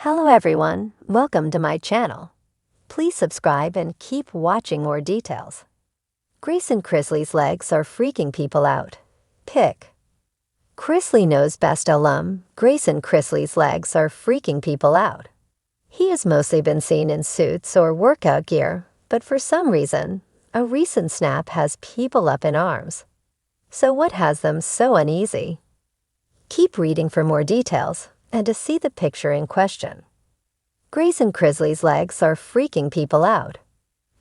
Hello everyone, welcome to my channel. Please subscribe and keep watching more details. Grayson Chrisley's legs are freaking people out. Pic. Chrisley Knows Best alum Grayson Chrisley's legs are freaking people out. He has mostly been seen in suits or workout gear, but for some reason, a recent snap has people up in arms. So what has them so uneasy? Keep reading for more details and to see the picture in question. Grayson Chrisley's legs are freaking people out.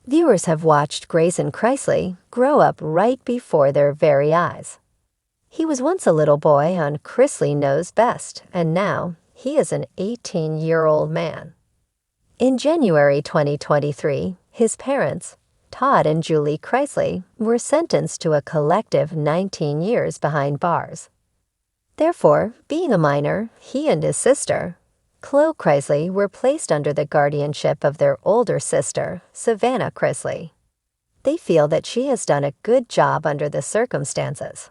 Viewers have watched Grayson Chrisley grow up right before their very eyes. He was once a little boy on Chrisley Knows Best, and now he is an 18-year-old man. In January 2023, his parents, Todd and Julie Chrisley, were sentenced to a collective 19 years behind bars. Therefore, being a minor, he and his sister, Chloe Chrisley, were placed under the guardianship of their older sister, Savannah Chrisley. They feel that she has done a good job under the circumstances.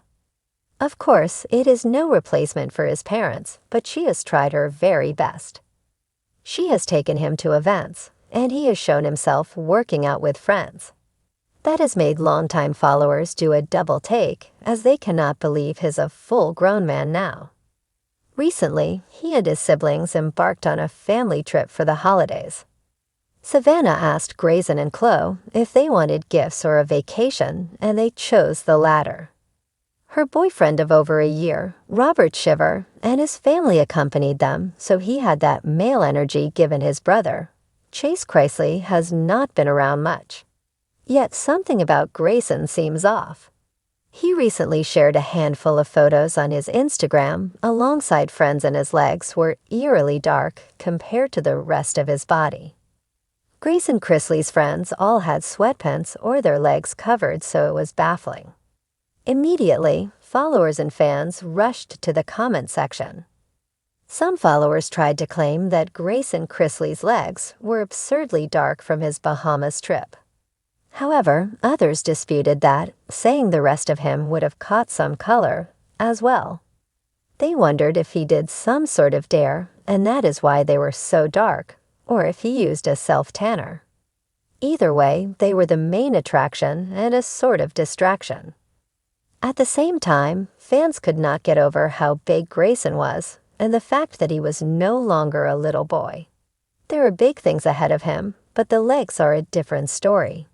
Of course, it is no replacement for his parents, but she has tried her very best. She has taken him to events, and he has shown himself working out with friends. That has made longtime followers do a double take, as they cannot believe he's a full-grown man now. Recently, he and his siblings embarked on a family trip for the holidays. Savannah asked Grayson and Chloe if they wanted gifts or a vacation, and they chose the latter. Her boyfriend of over a year, Robert Shiver, and his family accompanied them, so he had that male energy given his brother. Chase Chrisley has not been around much. Yet something about Grayson seems off. He recently shared a handful of photos on his Instagram alongside friends, and his legs were eerily dark compared to the rest of his body. Grayson Chrisley's friends all had sweatpants or their legs covered, so it was baffling. Immediately, followers and fans rushed to the comment section. Some followers tried to claim that Grayson Chrisley's legs were absurdly dark from his Bahamas trip. However, others disputed that, saying the rest of him would have caught some color as well. They wondered if he did some sort of dare, and that is why they were so dark, or if he used a self-tanner. Either way, they were the main attraction and a sort of distraction. At the same time, fans could not get over how big Grayson was, and the fact that he was no longer a little boy. There are big things ahead of him, but the legs are a different story.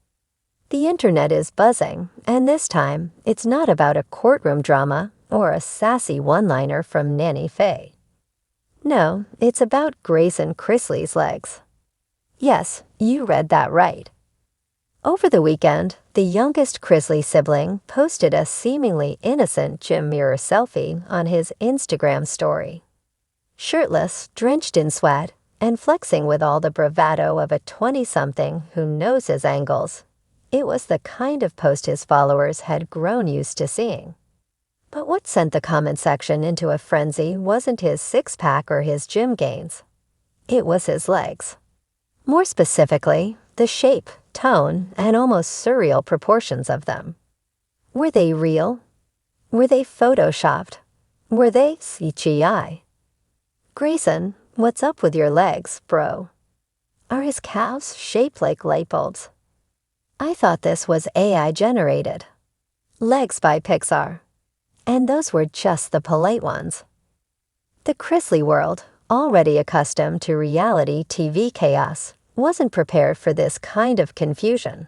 The internet is buzzing, and this time, it's not about a courtroom drama or a sassy one-liner from Nanny Faye. No, it's about Grayson Chrisley's legs. Yes, you read that right. Over the weekend, the youngest Chrisley sibling posted a seemingly innocent gym mirror selfie on his Instagram story. Shirtless, drenched in sweat, and flexing with all the bravado of a 20-something who knows his angles, it was the kind of post his followers had grown used to seeing. But what sent the comment section into a frenzy wasn't his six-pack or his gym gains. It was his legs. More specifically, the shape, tone, and almost surreal proportions of them. Were they real? Were they photoshopped? Were they CGI? Grayson, what's up with your legs, bro? Are his calves shaped like light bulbs? I thought this was AI generated. Legs by Pixar. And those were just the polite ones. The Chrisley world, already accustomed to reality TV chaos, wasn't prepared for this kind of confusion.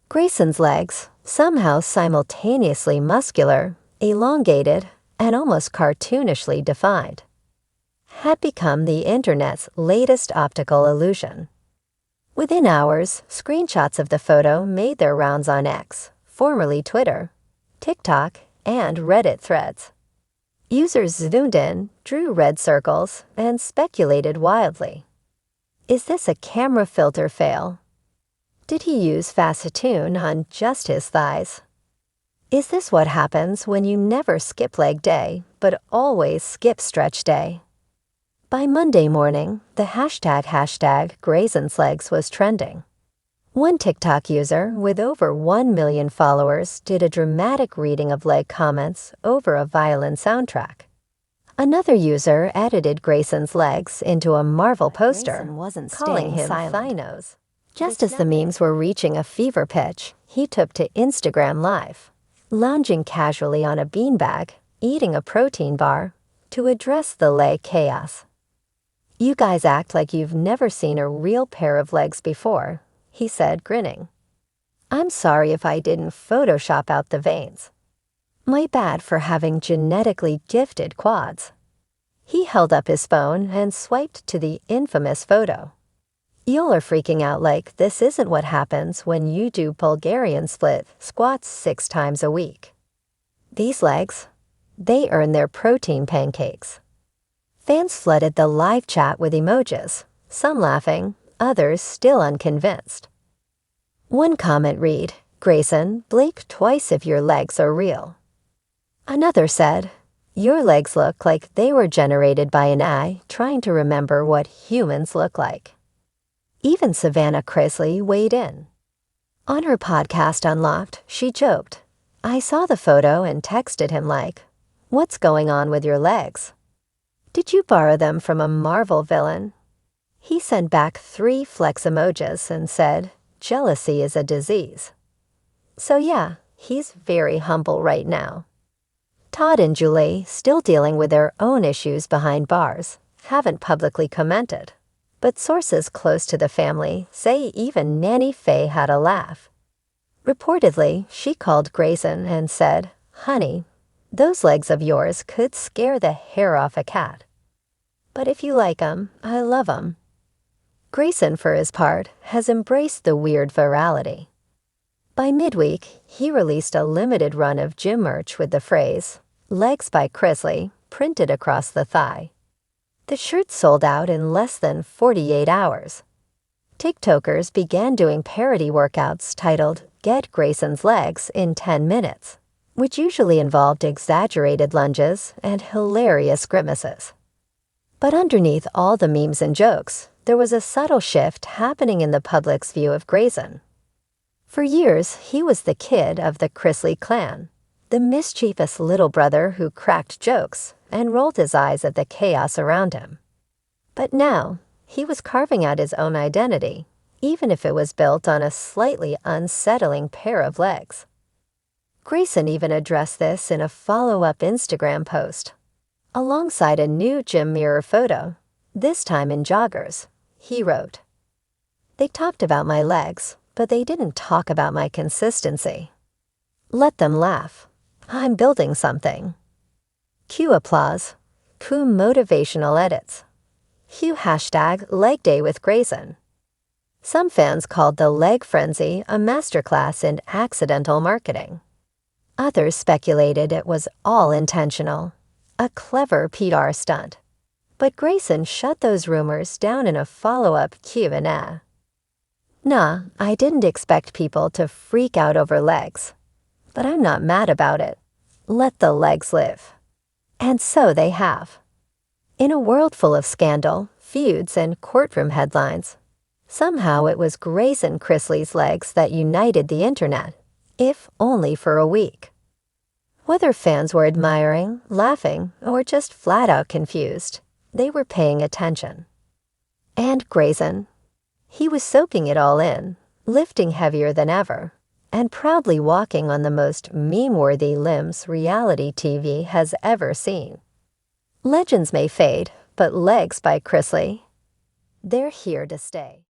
Grayson's legs, somehow simultaneously muscular, elongated, and almost cartoonishly defined, had become the internet's latest optical illusion. Within hours, screenshots of the photo made their rounds on X, formerly Twitter, TikTok, and Reddit threads. Users zoomed in, drew red circles, and speculated wildly. Is this a camera filter fail? Did he use Facetune on just his thighs? Is this what happens when you never skip leg day, but always skip stretch day? By Monday morning, the hashtag Grayson's legs was trending. One TikTok user with over 1 million followers did a dramatic reading of leg comments over a violin soundtrack. Another user edited Grayson's legs into a Marvel poster, Grayson wasn't calling him silent. Thigh Nose. Just as the memes were reaching a fever pitch, he took to Instagram Live, lounging casually on a beanbag, eating a protein bar, to address the leg chaos. "You guys act like you've never seen a real pair of legs before," he said, grinning. "I'm sorry if I didn't Photoshop out the veins. My bad for having genetically gifted quads." He held up his phone and swiped to the infamous photo. "Y'all are freaking out like this isn't what happens when you do Bulgarian split squats 6 times a week. These legs, they earn their protein pancakes." Fans flooded the live chat with emojis, some laughing, others still unconvinced. One comment read, "Grayson, blink twice if your legs are real." Another said, "Your legs look like they were generated by an AI trying to remember what humans look like." Even Savannah Chrisley weighed in. On her podcast Unlocked, she joked, "I saw the photo and texted him like, 'What's going on with your legs? Did you borrow them from a Marvel villain?' He sent back 3 flex emojis and said, 'Jealousy is a disease.' So yeah, he's very humble right now." Todd and Julie, still dealing with their own issues behind bars, haven't publicly commented. But sources close to the family say even Nanny Faye had a laugh. Reportedly, she called Grayson and said, "Honey, those legs of yours could scare the hair off a cat. But if you like 'em, I love 'em." Grayson, for his part, has embraced the weird virality. By midweek, he released a limited run of gym merch with the phrase, "Legs by Chrisley," printed across the thigh. The shirt sold out in less than 48 hours. TikTokers began doing parody workouts titled "Get Grayson's Legs in 10 Minutes, which usually involved exaggerated lunges and hilarious grimaces. But underneath all the memes and jokes, there was a subtle shift happening in the public's view of Grayson. For years, he was the kid of the Chrisley clan, the mischievous little brother who cracked jokes and rolled his eyes at the chaos around him. But now, he was carving out his own identity, even if it was built on a slightly unsettling pair of legs. Grayson even addressed this in a follow-up Instagram post. Alongside a new gym mirror photo, this time in joggers, he wrote, "They talked about my legs, but they didn't talk about my consistency. Let them laugh. I'm building something." Cue applause. Cue motivational edits. Cue #leg day with Grayson. Some fans called the leg frenzy a masterclass in accidental marketing. Others speculated it was all intentional, a clever PR stunt. But Grayson shut those rumors down in a follow-up Q&A. "Nah, I didn't expect people to freak out over legs. But I'm not mad about it. Let the legs live." And so they have. In a world full of scandal, feuds, and courtroom headlines, somehow it was Grayson Chrisley's legs that united the internet, if only for a week. Whether fans were admiring, laughing, or just flat-out confused, they were paying attention. And Grayson, he was soaking it all in, lifting heavier than ever, and proudly walking on the most meme-worthy limbs reality TV has ever seen. Legends may fade, but legs by Chrisley, they're here to stay.